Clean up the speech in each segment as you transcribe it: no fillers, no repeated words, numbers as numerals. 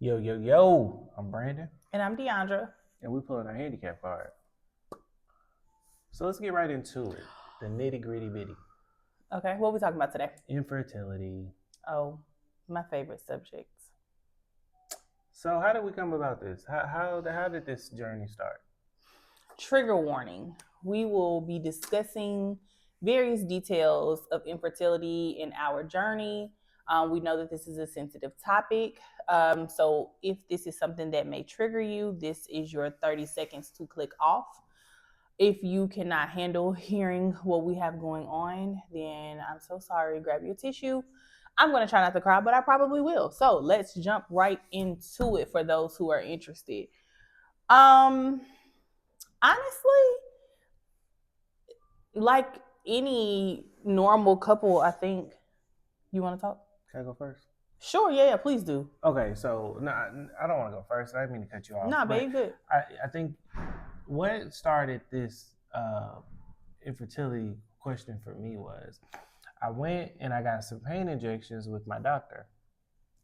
Yo, yo, yo, I'm Brandon, And I'm Deandra. and we're pulling our handicap card. So let's get right into it. The nitty gritty bitty. Okay, what are we talking about today? Infertility. Oh, my favorite subject. So how did we come about this? How did this journey start? Trigger warning. We will be discussing various details of infertility in our journey. We know that this is a sensitive topic. So if this is something that may trigger you, this is your 30 seconds to click off. If you cannot handle hearing what we have going on, then I'm so sorry. Grab your tissue. I'm going to try not to cry, but I probably will. So let's jump right into it for those who are interested. Honestly, like any normal couple, I think. You want to talk? Can I go first? Sure, yeah, please do. Okay, so no, I don't want to go first. I didn't mean to cut you off. Nah, babe, good. I think what started this infertility question for me was I went and I got some pain injections with my doctor.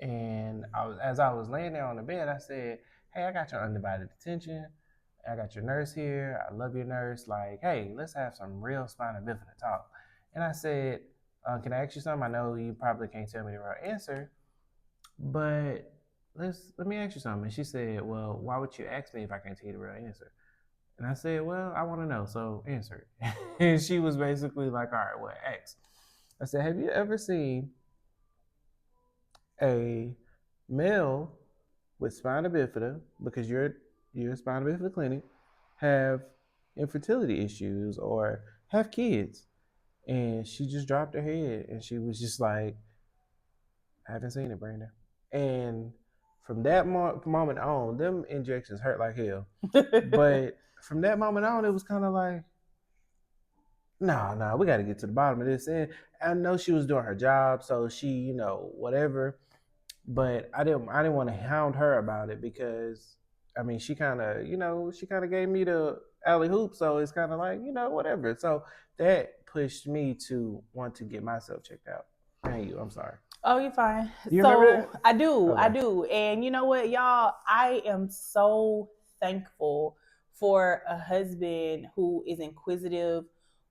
And as I was laying there on the bed, I said, "Hey, I got your undivided attention. I got your nurse here. I love your nurse. Like, hey, let's have some real spina bifida talk." And I said, "Can I ask you something? I know you probably can't tell me the right answer, but let me ask you something." And she said, "Well, why would you ask me if I can't tell you the real answer?" And I said, "Well, I want to know, so answer it." And she was basically like, "All right, well, ask." I said, "Have you ever seen a male with spina bifida, because you're a spina bifida clinic, have infertility issues or have kids?" And she just dropped her head and she was just like, "I haven't seen it, Brandon." And from that moment on, them injections hurt like hell. But from that moment on, it was kind of like, nah, we got to get to the bottom of this. And I know she was doing her job, so she, whatever. But I didn't want to hound her about it because, I mean, she kind of gave me the alley hoop, so it's kind of like, whatever. So that pushed me to want to get myself checked out. Thank you. I'm sorry. Oh, you're fine. You So remember that? I do, Okay. I do. And you know what, y'all? I am so thankful for a husband who is inquisitive,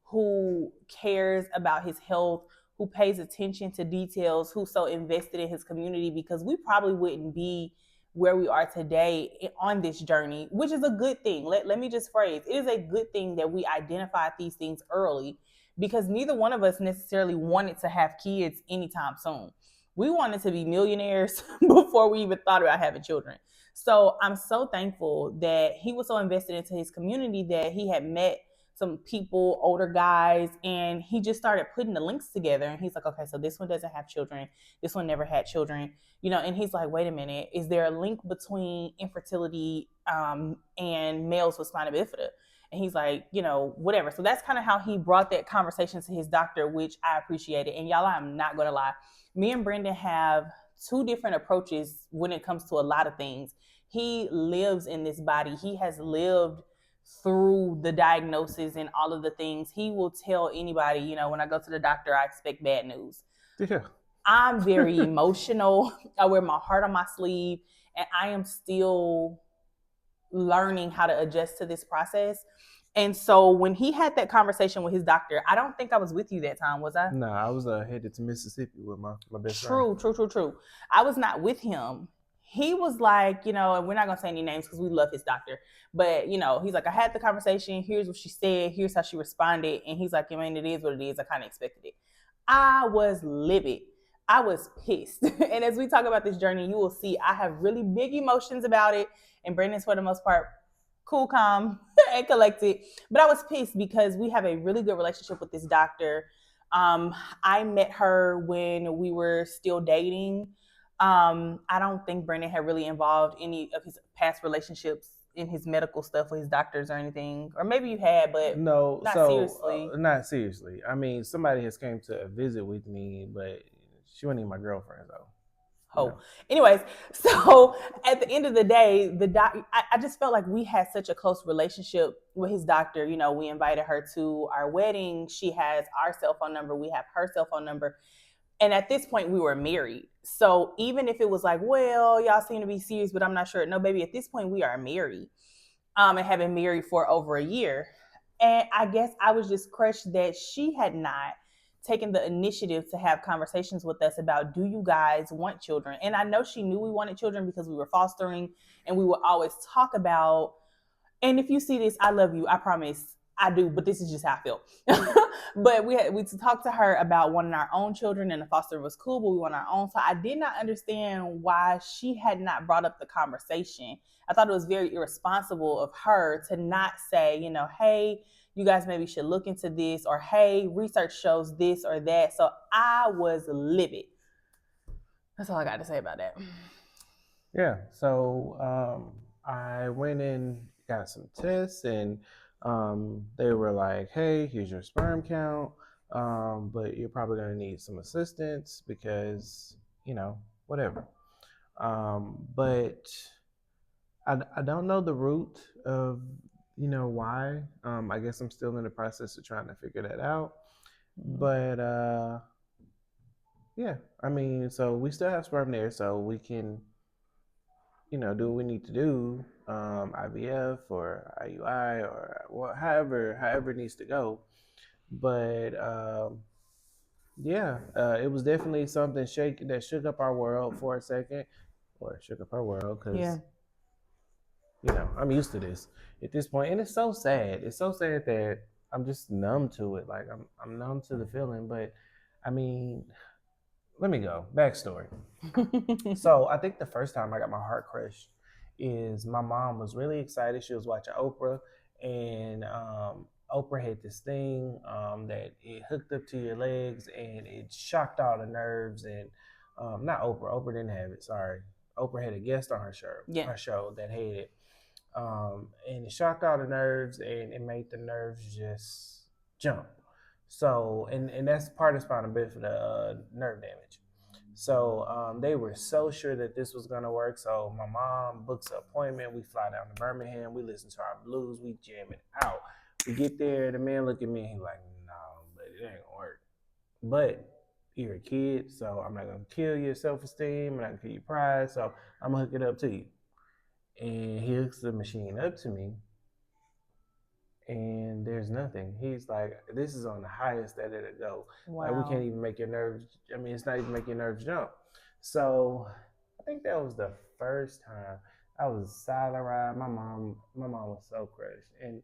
who cares about his health, who pays attention to details, who's so invested in his community, because we probably wouldn't be where we are today on this journey, which is a good thing. Let me just phrase, it is a good thing that we identified these things early, because neither one of us necessarily wanted to have kids anytime soon. We wanted to be millionaires before we even thought about having children. So I'm so thankful that he was so invested into his community that he had met some people, older guys, and he just started putting the links together. And he's like, okay, so this one doesn't have children. This one never had children, and he's like, wait a minute, is there a link between infertility and males with spina bifida? And he's like, whatever. So that's kind of how he brought that conversation to his doctor, which I appreciated. And y'all, I'm not going to lie. Me and Brendan have two different approaches when it comes to a lot of things. He lives in this body. He has lived through the diagnosis and all of the things. He will tell anybody, when I go to the doctor, I expect bad news. Yeah. I'm very emotional. I wear my heart on my sleeve, and I am still learning how to adjust to this process. And so when he had that conversation with his doctor, I don't think I was with you that time, was I? No, I was headed to Mississippi with my best friend. True. I was not with him. He was like, and we're not going to say any names because we love his doctor. But, he's like, I had the conversation. Here's what she said. Here's how she responded. And he's like, I mean, it is what it is. I kind of expected it. I was livid. I was pissed. And as we talk about this journey, you will see I have really big emotions about it. And Brandon's, for the most part, cool, calm, and collected. But I was pissed because we have a really good relationship with this doctor. I met her when we were still dating. I don't think Brandon had really involved any of his past relationships in his medical stuff with his doctors or anything. Or maybe you had, but no, not so, seriously. Not seriously. I mean, somebody has came to visit with me, but she wasn't even my girlfriend, though. No. Anyways, so at the end of the day, I just felt like we had such a close relationship with his doctor. We invited her to our wedding. She has our cell phone number. We have her cell phone number. And at this point, we were married. So even if it was like, well, y'all seem to be serious, but I'm not sure. No, baby, at this point, we are married, and have been married for over a year. And I guess I was just crushed that she had not taken the initiative to have conversations with us about, do you guys want children? And I know she knew we wanted children because we were fostering, and we would always talk about, and if you see this, I love you. I promise I do, but this is just how I feel. But we talked to her about wanting our own children, and the foster was cool, but we want our own. So I did not understand why she had not brought up the conversation. I thought it was very irresponsible of her to not say, hey, you guys maybe should look into this, or hey, research shows this or that. So I was livid. That's all I got to say about that. Yeah. So I went and got some tests, and they were like, "Hey, here's your sperm count, but you're probably gonna need some assistance because whatever." But I don't know the root of why. I guess I'm still in the process of trying to figure that out. But yeah, I mean, so we still have sperm there, so we can do what we need to do, IVF or IUI or however it needs to go. But yeah, it was definitely something that shook up our world for a second, or shook up our world because Yeah. I'm used to this at this point, and it's so sad. It's so sad that I'm just numb to it. Like I'm numb to the feeling. But I mean, let me go backstory. So I think the first time I got my heart crushed is my mom was really excited. She was watching Oprah, and Oprah had this thing that it hooked up to your legs and it shocked all the nerves. And not Oprah. Oprah didn't have it. Sorry. Oprah had a guest on her show that had it. And it shocked all the nerves, and it made the nerves just jump. So, and that's part of spinal bifida, nerve damage. So they were so sure that this was gonna work. So my mom books an appointment. We fly down to Birmingham. We listen to our blues. We jam it out. We get there. The man look at me and he's like, "No, but it ain't gonna work." But you're a kid, so I'm not gonna kill your self-esteem. I'm not gonna kill your pride. So I'm gonna hook it up to you. And he hooks the machine up to me, and there's nothing. He's like, "This is on the highest that it'll go. Wow. Like, we can't even make your nerves. I mean, it's not even making your nerves jump." So I think that was the first time I was silent ride. My mom was so crushed, and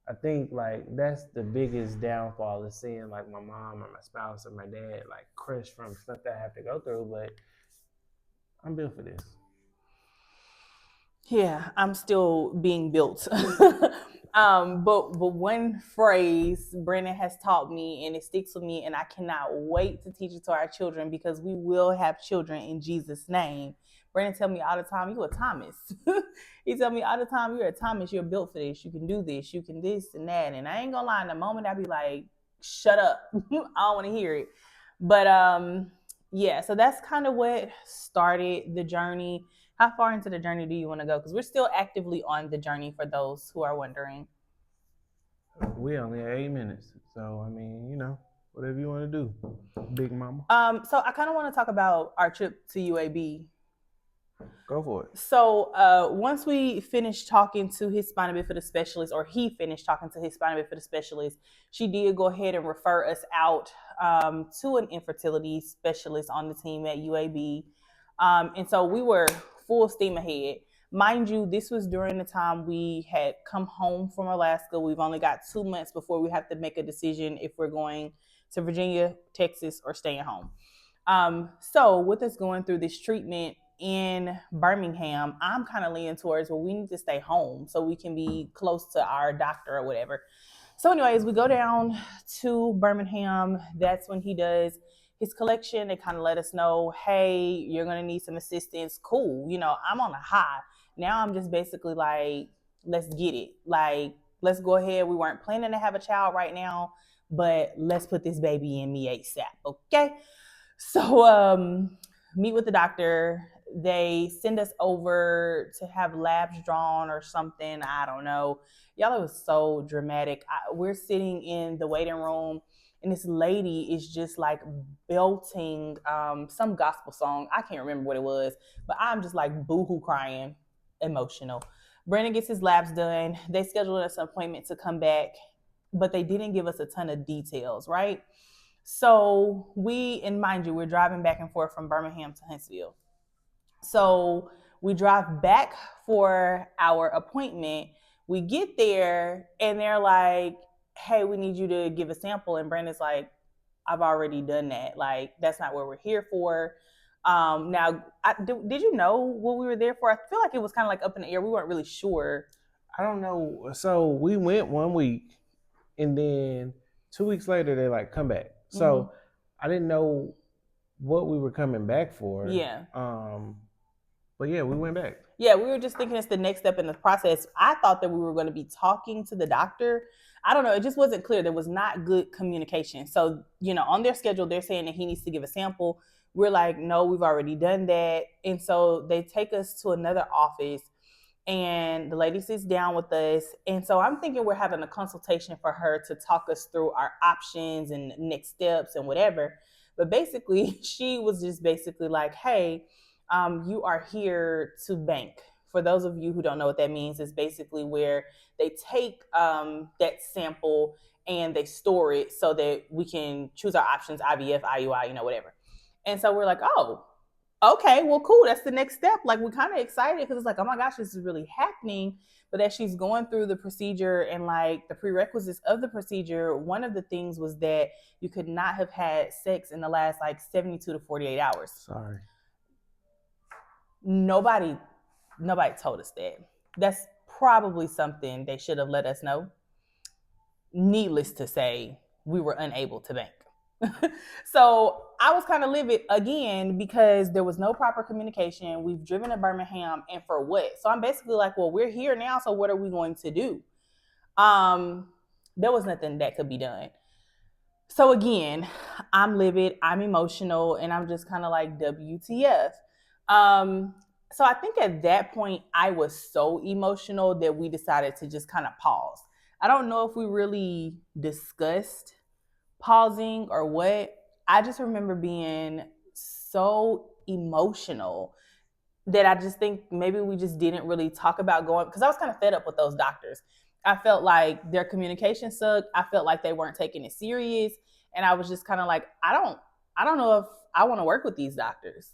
I think like that's the biggest downfall is seeing like my mom or my spouse or my dad like crushed from stuff that I have to go through. But I'm built for this. Yeah, I'm still being built. But one phrase Brandon has taught me, and it sticks with me, and I cannot wait to teach it to our children because we will have children in Jesus' name. Brandon tell me all the time, "You a Thomas." He tell me all the time, "You're a Thomas. You're built for this. You can do this. You can this and that." And I ain't gonna lie, in the moment I be like, "Shut up! I don't want to hear it." But yeah. So that's kind of what started the journey. How far into the journey do you want to go? Because we're still actively on the journey for those who are wondering. We only have 8 minutes, so I mean, whatever you want to do, Big Mama. So I kind of want to talk about our trip to UAB. Go for it. So once we finished talking to his spinal bifida specialist, or he finished talking to his spinal bifida specialist, she did go ahead and refer us out to an infertility specialist on the team at UAB. And so we were full steam ahead. Mind you, this was during the time we had come home from Alaska. We've only got 2 months before we have to make a decision if we're going to Virginia, Texas, or staying home. So with us going through this treatment in Birmingham, I'm kind of leaning towards, well, we need to stay home so we can be close to our doctor or whatever. So anyways, we go down to Birmingham. That's when he does his collection. They kind of let us know, hey, you're going to need some assistance. Cool. I'm on a high. Now I'm just basically like, let's get it. Like, let's go ahead. We weren't planning to have a child right now, but let's put this baby in me ASAP. Okay. So meet with the doctor. They send us over to have labs drawn or something. I don't know. Y'all, it was so dramatic. We're sitting in the waiting room, and this lady is just like belting some gospel song. I can't remember what it was, but I'm just like boohoo crying, emotional. Brandon gets his labs done. They scheduled us an appointment to come back, but they didn't give us a ton of details, right? So and mind you, we're driving back and forth from Birmingham to Huntsville. So we drive back for our appointment. We get there and they're like, hey, we need you to give a sample. And Brandon's like, I've already done that. Like, that's not what we're here for. Now, did you know what we were there for? I feel like it was kind of like up in the air. We weren't really sure. I don't know. So we went 1 week, and then 2 weeks later they like come back. So I didn't know what we were coming back for. Yeah. But yeah, we went back. Yeah, we were just thinking it's the next step in the process. I thought that we were going to be talking to the doctor. I don't know. It just wasn't clear. There was not good communication. So, on their schedule, they're saying that he needs to give a sample. We're like, no, we've already done that. And so they take us to another office and the lady sits down with us. And so I'm thinking we're having a consultation for her to talk us through our options and next steps and whatever. But basically, she was just basically like, hey, you are here to bank. For those of you who don't know what that means, it's basically where they take that sample and they store it so that we can choose our options, IVF, IUI, whatever. And so we're like, oh, okay, well, cool. That's the next step. Like, we're kind of excited because it's like, oh my gosh, this is really happening. But as she's going through the procedure and like the prerequisites of the procedure, one of the things was that you could not have had sex in the last like 72 to 48 hours. Sorry. Nobody told us that. That's probably something they should have let us know. Needless to say, we were unable to bank. So I was kind of livid again because there was no proper communication. We've driven to Birmingham, and for what? So I'm basically like, well, we're here now, so what are we going to do? There was nothing that could be done. So again, I'm livid, I'm emotional, and I'm just kind of like, WTF. So I think at that point, I was so emotional that we decided to just kind of pause. I don't know if we really discussed pausing or what. I just remember being so emotional that I just think maybe we just didn't really talk about going, because I was kind of fed up with those doctors. I felt like their communication sucked. I felt like they weren't taking it serious. And I was just kind of like, I don't know if I want to work with these doctors.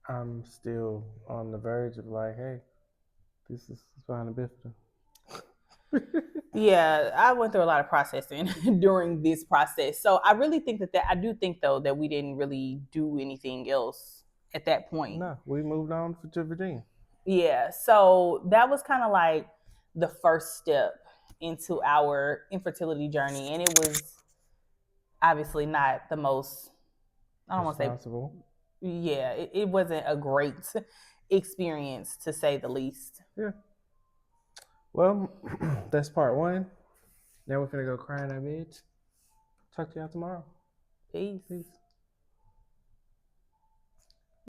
I'm still on the verge of like, hey, this is fine to Yeah, I went through a lot of processing during this process. So I really think that I do think though that we didn't really do anything else at that point. No, we moved on to Virginia. Yeah, so that was kind of like the first step into our infertility journey, and it was obviously not the most, I don't want to say, yeah, it wasn't a great experience to say the least. Yeah. Well, that's part one. Now we're finna go cry in our beds. Talk to y'all tomorrow. Peace.